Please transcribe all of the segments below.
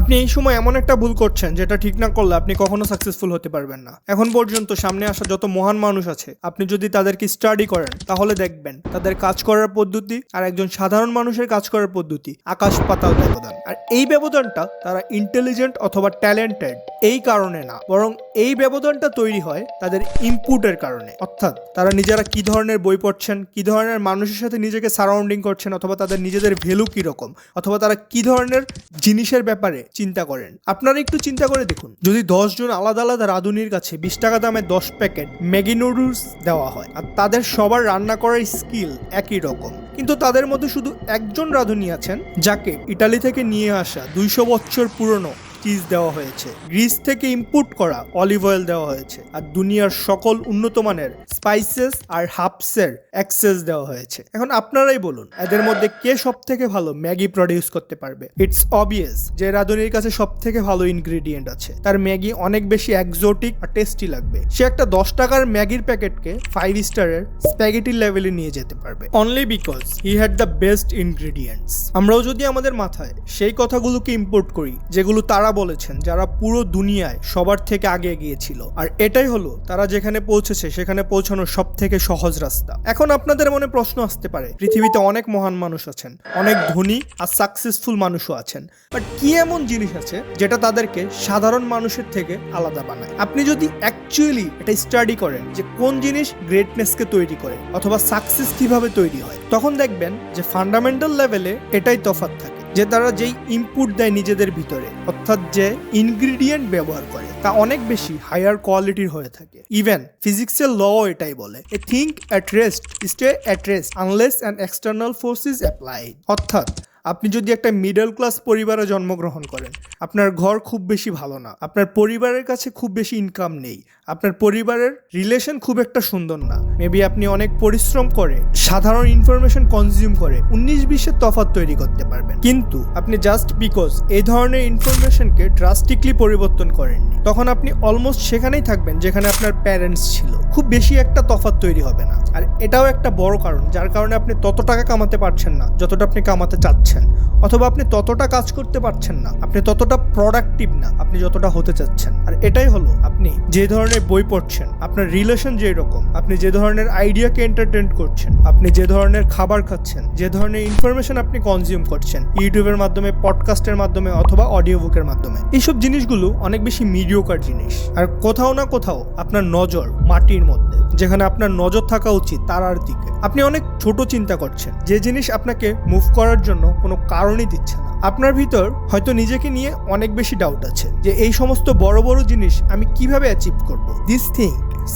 আপনি এই সময় এমন একটা ভুল করছেন যেটা ঠিক না করলে আপনি কখনো সাকসেসফুল হতে পারবেন না। এখন পর্যন্ত সামনে আসা যত মহান মানুষ আছে, আপনি যদি তাদেরকে স্টাডি করেন তাহলে দেখবেন তাদের কাজ করার পদ্ধতি আর একজন সাধারণ মানুষের কাজ করার পদ্ধতি আকাশ পাতাল ব্যবধান। আর এই ব্যবধানটা তারা ইন্টেলিজেন্ট অথবা ট্যালেন্টেড এই কারণে না, বরং এই ব্যবধানটা তৈরি হয় তাদের ইনপুটের কারণে। অর্থাৎ তারা নিজেরা কি ধরনের বই পড়ছেন, কি ধরনের মানুষের সাথে নিজেকে সারাউন্ডিং করছেন, অথবা তাদের নিজেদের ভ্যালু কিরকম, অথবা তারা কি ধরনের জিনিসের ব্যাপারে চিন্তা করেন। আপনারা একটু চিন্তা করে দেখুন, যদি 10 জন আলাদা আলাদা রাঁধুনির কাছে 20 টাকা দামে 10 প্যাকেট ম্যাগি নুডলস দেওয়া হয়, আর তাদের সবার রান্না করার স্কিল একই রকম, কিন্তু তাদের মধ্যে শুধু একজন রাঁধুনি আছেন যাকে ইটালি থেকে নিয়ে আসা 200 বছর পুরনো চিজ দেওয়া হয়েছে, গ্রিস থেকে ইম্পোর্ট করা অলিভ অয়েল দেওয়া হয়েছে, আর দুনিয়ার সকল উন্নত মানের স্পাইসেস আর হার্বসের অ্যাক্সেস দেওয়া হয়েছে। এখন আপনারাই বলুন, এদের মধ্যে কে সব থেকে ভালো ম্যাগি প্রডিউস করতে পারবে? ইটস অবভিয়াস যে রাঁধুনির কাছে সব থেকে ভালো ইনগ্রেডিয়েন্ট আছে, তার ম্যাগি অনেক বেশি এক্সোটিক আর টেস্টি লাগবে। সে একটা 10 টাকার ম্যাগির প্যাকেটকে 5 স্টারের স্প্যাগেটি লেভেলে নিয়ে যেতে পারবে, only because he had the best ingredients. আমরাও যদি আমাদের মাথায় সেই কথাগুলোকে ইম্পোর্ট করি যেগুলো তারা বলেছেন, যারা পুরো দুনিয়ায় সবার থেকে আগে গিয়েছিল, আর এটাই হলো তারা যেখানে পৌঁছেছে সেখানে পৌঁছানোর সব থেকে সহজ রাস্তা। এখন আপনাদের মনে প্রশ্ন আসতে পারে, পৃথিবীতে অনেক মহান মানুষ আছেন, অনেক ধনী আর সাকসেসফুল মানুষও আছেন, বাট কি এমন জিনিস আছে যেটা তাদেরকে সাধারণ মানুষের থেকে আলাদা বানায়? আপনি যদি অ্যাকচুয়ালি এটা স্টাডি করেন যে কোন জিনিস গ্রেটনেসকে তৈরি করে অথবা সাকসেস কিভাবে তৈরি হয়, তখন দেখবেন যে ফান্ডামেন্টাল লেভেলে এটাই তফাৎ থাকে, যে তারা যেই ইনপুট দেয় নিজেদের ভিতরে, অর্থাৎ যে ইনগ্রিডিয়েন্ট ব্যবহার করে, তা অনেক বেশি হায়ার কোয়ালিটির হয়ে থাকে। ইভেন ফিজিক্সের ল এটাই বলে, a thing at rest stay at rest unless an external force is applied. অর্থাৎ আপনি যদি একটা মিডল ক্লাস পরিবারে জন্মগ্রহণ করেন, আপনার ঘর খুব বেশি ভালো না, আপনার পরিবারের কাছে খুব বেশি ইনকাম নেই, আপনার পরিবারের রিলেশন খুব একটা সুন্দর না, মেবি আপনি অনেক পরিশ্রম করে সাধারণ ইনফরমেশন কনজিউম করে 19-20-এর তফাৎ তৈরি করতে পারবেন। কিন্তু আপনি জাস্ট বিকজ এই ধরনের ইনফরমেশনকে ড্রাস্টিকলি পরিবর্তন করেননি, তখন আপনি অলমোস্ট সেখানেই থাকবেন যেখানে আপনার প্যারেন্টস ছিল। খুব বেশি একটা তফাৎ তৈরি হবে না। আর এটাও একটা বড় কারণ যার কারণে আপনি তত টাকা কামাতে পারছেন না যতটা আপনি কামাতে চাচ্ছেন, অথবা আপনি ততটা কাজ করতে পারছেন না, আপনি ততটা প্রোডাক্টিভ না আপনি যতটা হতে চাচ্ছেন। আর এটাই হলো, আপনি যে ধরনের বই পড়ছেন, আপনার রিলেশন যে রকম, আপনি যে ধরনের আইডিয়াকে এন্টারটেইন করছেন, আপনি যে ধরনের খাবার খাচ্ছেন, যে ধরনের ইনফরমেশন আপনি কনজিউম করছেন ইউটিউবের মাধ্যমে, পডকাস্টের মাধ্যমে অথবা অডিও বুকের মাধ্যমে, এইসব জিনিসগুলো অনেক বেশি মিডিওকার জিনিস। আর কোথাও না কোথাও আপনার নজর মাটির মধ্যে, যেখানে আপনার নজর থাকা উচিত তারার দিকে। আপনি অনেক ছোট চিন্তা করছেন, যে জিনিস আপনাকে মুভ করার জন্য কোনো কারণই দিচ্ছে না। আপনার ভিতর হয়তো নিজেকে নিয়ে অনেক বেশি ডাউট আছে যে এই সমস্ত বড় বড় জিনিস আমি কিভাবে অ্যাচিভ করব, this thing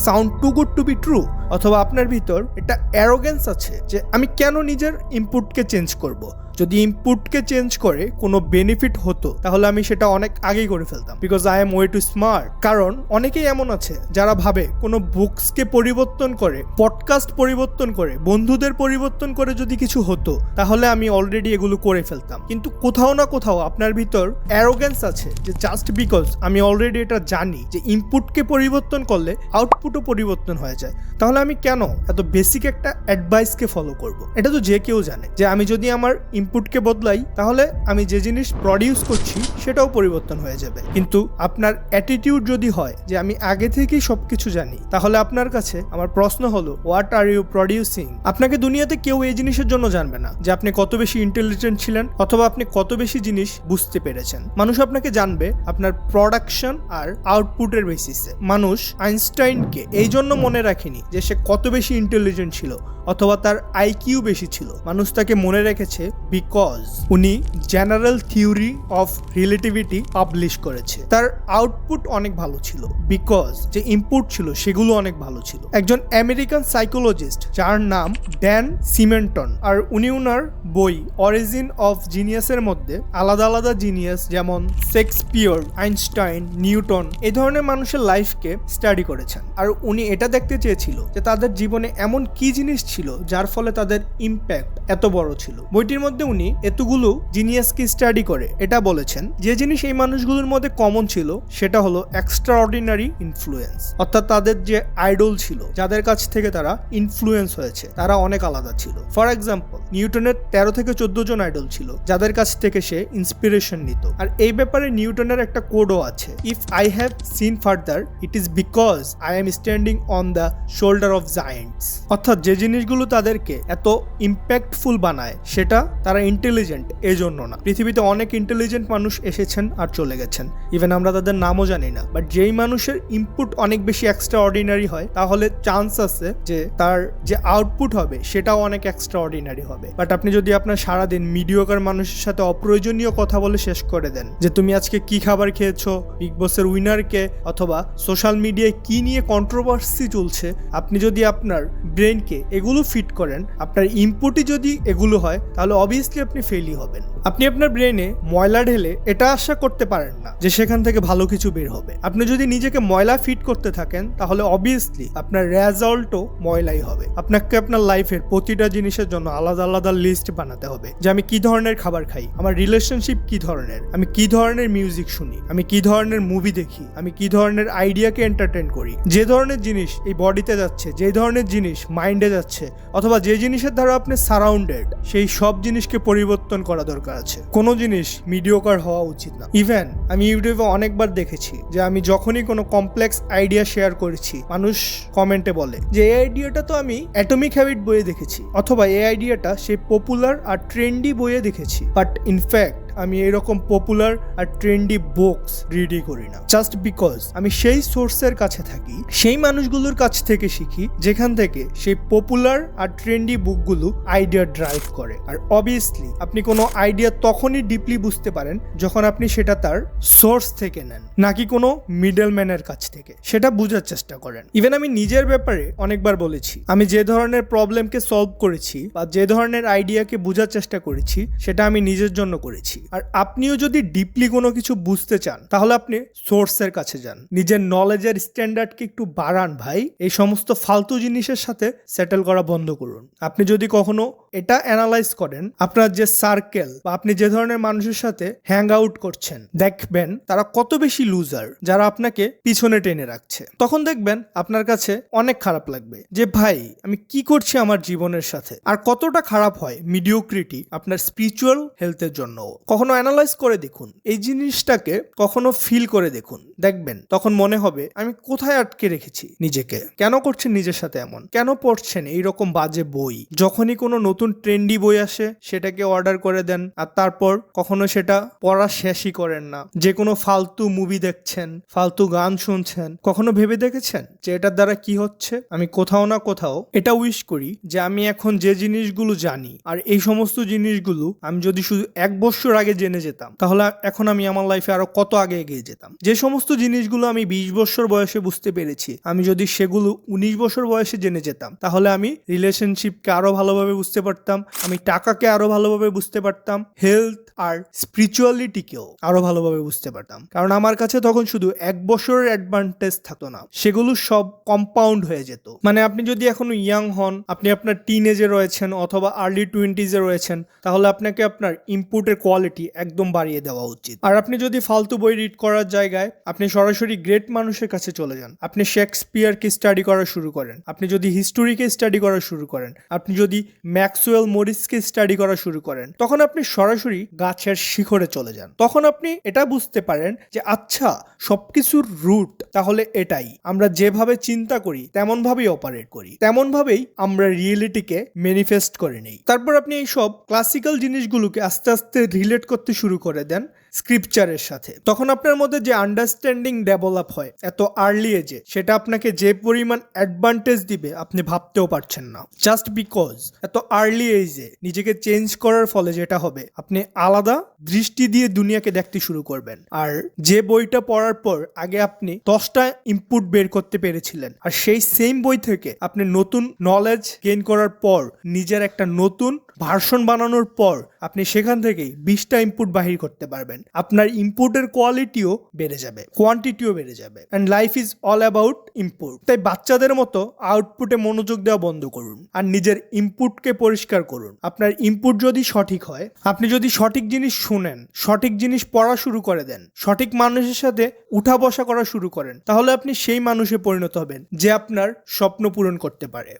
sound too good to be true. অথবা আপনার ভিতর একটা অ্যারোগেন্স আছে যে আমি কেন নিজের ইনপুটকে চেঞ্জ করব, যদি ইনপুটকে চেঞ্জ করে কোনো বেনিফিট হতো তাহলে আমি সেটা অনেক আগেই করে ফেলতাম, because I am way to smart. কারণ অনেকেই এমন আছে যারা ভাবে কোনো বুকসকে পরিবর্তন করে, পডকাস্ট পরিবর্তন করে, বন্ধুদের পরিবর্তন করে যদি কিছু হতো তাহলে আমি অলরেডি এগুলো করে ফেলতাম। কিন্তু কোথাও না কোথাও আপনার ভিতর অ্যারোগেন্স আছে যে জাস্ট বিকজ আমি অলরেডি এটা জানি যে ইনপুটকে পরিবর্তন করলে আউটপুটও পরিবর্তন হয়ে যায়, তাহলে আমি কেন এত বেসিক একটা অ্যাডভাইসকে ফলো করব? এটা তো যে কেউ জানে যে আমি যদি আমার ইনপুটকে বদলাই তাহলে আমি যে জিনিস প্রডিউস করছি সেটাও পরিবর্তন হয়ে যাবে। কিন্তু আপনার অ্যাটিটিউড যদি হয় যে আমি আগে থেকেই সবকিছু জানি, তাহলে আপনার কাছে আমার প্রশ্ন হলো, হোয়াট আর ইউ প্রডিউসিং? আপনাকে দুনিয়াতে কেউ এই জিনিসের জন্য জানবে না যে আপনি কত বেশি ইন্টেলিজেন্ট ছিলেন অথবা আপনি কত বেশি জিনিস বুঝতে পেরেছেন। মানুষ আপনাকে জানবে আপনার প্রোডাকশন আর আউটপুটের বেসিসে। মানুষ আইনস্টাইনকে এই জন্য মনে রাখেনি যে সে কত বেশি ইন্টেলিজেন্ট ছিল অথবা তার আইকিউ বেশি ছিল, মানুষ তাকে মনে রেখেছে বিকজ উনি general theory of relativity publish করেছে। তার আউটপুট অনেক ভালো ছিল বিকজ যে ইনপুট ছিল সেগুলো অনেক ভালো ছিল। একজন আমেরিকান সাইকোলজিস্ট যার নাম ড্যান সিমেন্টন, আর উনি উনার বই অরিজিন অফ জিনিয়াসের মধ্যে আলাদা আলাদা জিনিয়াস যেমন শেক্সপিয়র, আইনস্টাইন, নিউটন এই ধরনের মানুষের লাইফকে স্টাডি করেছেন। আর উনি এটা দেখতে চেয়েছিল যে তাদের জীবনে এমন কি জিনিস ছিল যার ফলে তাদের ইম্প্যাক্ট এত বড় ছিল। বইটির মধ্যে উনি এতগুলো জিনিয়াসকে স্টাডি করে এটা বলেছেন যে জিনিস এই মানুষগুলোর মধ্যে কমন ছিল সেটা হলো এক্সট্রা অর্ডিনারি ইনফ্লুয়েন্স, অর্থাৎ তাদের যে আইডল ছিল, যাদের কাছ থেকে তারা ইনফ্লুয়েন্স হয়েছে, তারা অনেক আলাদা ছিল। ফর এক্সাম্পল, নিউটনের 13 থেকে 14 জন আইডল ছিল যাদের কাছ থেকে সে ইন্সপিরেশন নিত। আর এই ব্যাপারে নিউটনের একটা কোডও আছে, if I have seen further it is because I am standing on the shoulder of giants. অর্থাৎ যে জিনিসগুলো তাদেরকে এত ইম্প্যাক্টফুল বানায় সেটা তারা ইন্টেলিজেন্ট এজন্য না। পৃথিবীতে অনেক ইন্টেলিজেন্ট মানুষ এসেছেন আর চলে গেছেন, ইভেন আমরা তাদের নামও জানি না, বাট যেই মানুষের ইনপুট অনেক বেশি এক্সট্রা অর্ডিনারি হয় তাহলে চান্স আছে যে তার যে আউটপুট হবে সেটাও অনেক এক্সট্রা অর্ডিনারি হবে। বাট আপনি যদি আপনার সারাদিন মিডিওকার মানুষের সাথে অপ্রয়োজনীয় কথা বলে শেষ করে দেন, যে তুমি আজকে কি খাবার খেয়েছো, বিগ বসের উইনারকে, অথবা সোশ্যাল মিডিয়ায় কি নিয়ে কন্ট্রোভার্সি চলছে, আপনি যদি আপনার ব্রেনকে এগুলো ফিট করেন, আপনার ইনপুটই যদি এগুলো হয়, তাহলে অবভিয়াসলি আপনি ফেলই হবেন। আপনি আপনার ব্রেনে ময়লা ঢেলে এটা আশা করতে পারেন না যে সেখান থেকে ভালো কিছু বের হবে। আপনি যদি নিজেকে ময়লা ফিট করতে থাকেন তাহলে অবভিয়াসলি আপনার রেজাল্টও ময়লাই হবে। আপনাকে আপনার লাইফের প্রতিটা জিনিসের জন্য আলাদা আলাদা লিস্ট বানাতে হবে, যে আমি কি ধরনের খাবার খাই, আমার রিলেশনশিপ কি ধরনের, আমি কি ধরনের মিউজিক শুনি, আমি কি ধরনের মুভি দেখি, আমি কি ধরনের আইডিয়াকে এন্টারটেইন করি, যে ধরনের জিনিস এই বডিতে যাচ্ছে, যে ধরনের জিনিস মাইন্ডে যাচ্ছে, অথবা যে জিনিসের দ্বারা আপনি সারাউন্ডেড, সেই সব জিনিসকে পরিবর্তন করা দরকার আছে। কোনো জিনিস মিডিওকার হওয়া উচিত না। ইভেন আমি ইউটিউবে অনেকবার দেখেছি যে আমি যখনই কোনো কমপ্লেক্স আইডিয়া শেয়ার করেছি, মানুষ কমেন্টে বলে যে এই আইডিয়াটা তো আমি অ্যাটমিক হ্যাবিট বইয়ে দেখেছি, অথবা এই আইডিয়াটা সেই পপুলার আর ট্রেন্ডি বইয়ে দেখেছি, বাট ইনফ্যাক্ট আমি এরকম পপুলার আর ট্রেন্ডি বুকস রিডই করি না, জাস্ট বিকজ আমি সেই সোর্সের কাছে থাকি, সেই মানুষগুলোর কাছ থেকে শিখি যেখান থেকে সেই পপুলার আর ট্রেন্ডি বুকগুলো আইডিয়া ড্রাইভ করে। আর অবভিয়াসলি আপনি কোনো আইডিয়া তখনই ডিপলি বুঝতে পারেন যখন আপনি সেটা তার সোর্স থেকে নেন, নাকি কোনো মিডলম্যানের কাছ থেকে। সেটা বোঝার চেষ্টা করেন। ইভেন আমি নিজের ব্যাপারে অনেকবার বলেছি, আমি যে ধরনের প্রবলেমকে সলভ করেছি বা যে ধরনের আইডিয়াকে বোঝার চেষ্টা করেছি সেটা আমি নিজের জন্য করেছি। আর আপনিও যদি ডিপলি কোনো কিছু বুঝতে চান তাহলে আপনি সোর্সের কাছে যান, নিজের নলেজের স্ট্যান্ডার্ডকে একটু বাড়ান ভাই। এই সমস্ত ফালতু জিনিসের সাথে সেটেল করা বন্ধ করুন। আপনি যদি কখনো এটা অ্যানালাইজ করেন, আপনার যে সার্কেল বা আপনি যে ধরনের মানুষের সাথে হ্যাং আউট করছেন, দেখবেন তারা কত বেশি লুজার, যারা আপনাকে পিছনে টেনে রাখছে। তখন দেখবেন আপনার কাছে অনেক খারাপ লাগবে যে ভাই আমি কি করছি আমার জীবনের সাথে। আর কতটা খারাপ হয় মিডিওক্রিটি আপনার স্পিরিচুয়াল হেলথের জন্য। কখনো অ্যানালাইজ করে দেখুন, এই জিনিসটাকে কখনো ফিল করে দেখুন, দেখবেন তখন মনে হবে আমি কোথায় আটকে রেখেছি নিজেকে। কেন করছেন নিজের সাথে এমন, কেন পড়ছেন এইরকম বাজে বই? যখনই কোনো নতুন ট্রেন্ডি বই আসে সেটাকে অর্ডার করে দেন, আর তারপর কখনো সেটা পড়া শেষই করেন না। যে কোনো ফালতু মুভি দেখছেন, ফালতু গান শুনছেন, কখনো ভেবে দেখেছেন যে এটার দ্বারা কি হচ্ছে? আমি কোথাও না কোথাও এটা উইশ করি যে আমি এখন যে জিনিসগুলো জানি, আর এই সমস্ত জিনিসগুলো আমি যদি শুধু 1 বছর আগে জেনে যেতাম তাহলে এখন আমি আমার লাইফে আরো কত আগে এগিয়ে যেতাম। যে সমস্ত জিনিসগুলো আমি 20 বছর বয়সে বুঝতে পেরেছি, আমি যদি সেগুলো 19 বছর বয়সে জেনে যেতাম তাহলে আমি রিলেশনশিপকে আরো ভালোভাবে বুঝতে পারতাম, আমি টাকাকে আরো ভালোভাবে বুঝতে পারতাম, হেলথ আর স্পিরিচুয়ালিটিকেও আরো ভালোভাবে বুঝতে পারতাম। কারণ আমার কাছে তখন শুধু 1 বছরের অ্যাডভান্টেজ থাকতো না, সেগুলো সব কম্পাউন্ড হয়ে যেত। মানে আপনি যদি এখনো ইয়াং হন, আপনি আপনার টিনেজে রয়েছেন অথবা আর্লি 20s-এ রয়েছেন, তাহলে আপনাকে আপনার ইনপুটের কোয়ালিটি একদম বাড়িয়ে দেওয়া উচিত। আর আপনি যদি ফালতু বই রিড করার জায়গায় আপনি সরাসরি গ্রেট মানুষের কাছে চলে যান, আপনি শেক্সপিয়ারকে স্টাডি করা শুরু করেন, আপনি যদি হিস্টোরিকে স্টাডি করা শুরু করেন, আপনি যদি ম্যাক্সওয়েল মরিসকে স্টাডি করা শুরু করেন, তখন আপনি সরাসরি গাছের শিখরে চলে যান। তখন আপনি এটা বুঝতে পারেন যে আচ্ছা সবকিছুর রুট তাহলে এটাই, আমরা যেভাবে চিন্তা করি তেমন ভাবেই অপারেট করি, তেমন ভাবেই আমরা রিয়েলিটিকে ম্যানিফেস্ট করে নেই। তারপর আপনি এই সব ক্লাসিক্যাল জিনিসগুলোকে আস্তে আস্তে রিলেট করতে শুরু করে দেন স্ক্রিপচারের সাথে। তখন আপনার মধ্যে যে আন্ডারস্ট্যান্ডিং ডেভেলপ হয় এত আর্লি এজে, সেটা আপনাকে যে পরিমাণ অ্যাডভান্টেজ দিবে আপনি ভাবতেও পারছেন না। জাস্ট বিকজ এত আর্লি এজে নিজেকে চেঞ্জ করার ফলে যেটা হবে, আপনি আলাদা দৃষ্টি দিয়ে দুনিয়াকে দেখতে শুরু করবেন। আর যে বইটা পড়ার পর আগে আপনি 10টা ইনপুট বের করতে পেরেছিলেন, আর সেই সেম বই থেকে আপনি নতুন নলেজ গেইন করার পর, নিজের একটা নতুন ভার্সন বানানোর পর আপনি সেখান থেকেই 20টা ইনপুট বাহির করতে পারবেন। আপনার ইনপুটের কোয়ালিটিও বেড়ে যাবে, কোয়ান্টিটিও বেড়ে যাবে। And life is all about input. তাই বাচ্চাদের মতো আউটপুটে মনোযোগ দেওয়া বন্ধ করুন আর নিজের ইনপুটকে পরিষ্কার করুন। আপনার ইনপুট যদি সঠিক হয়, আপনি যদি সঠিক জিনিস শুনেন, সঠিক জিনিস পড়া শুরু করে দেন, সঠিক মানুষের সাথে উঠা বসা করা শুরু করেন, তাহলে আপনি সেই মানুষে পরিণত হবেন যে আপনার স্বপ্ন পূরণ করতে পারে।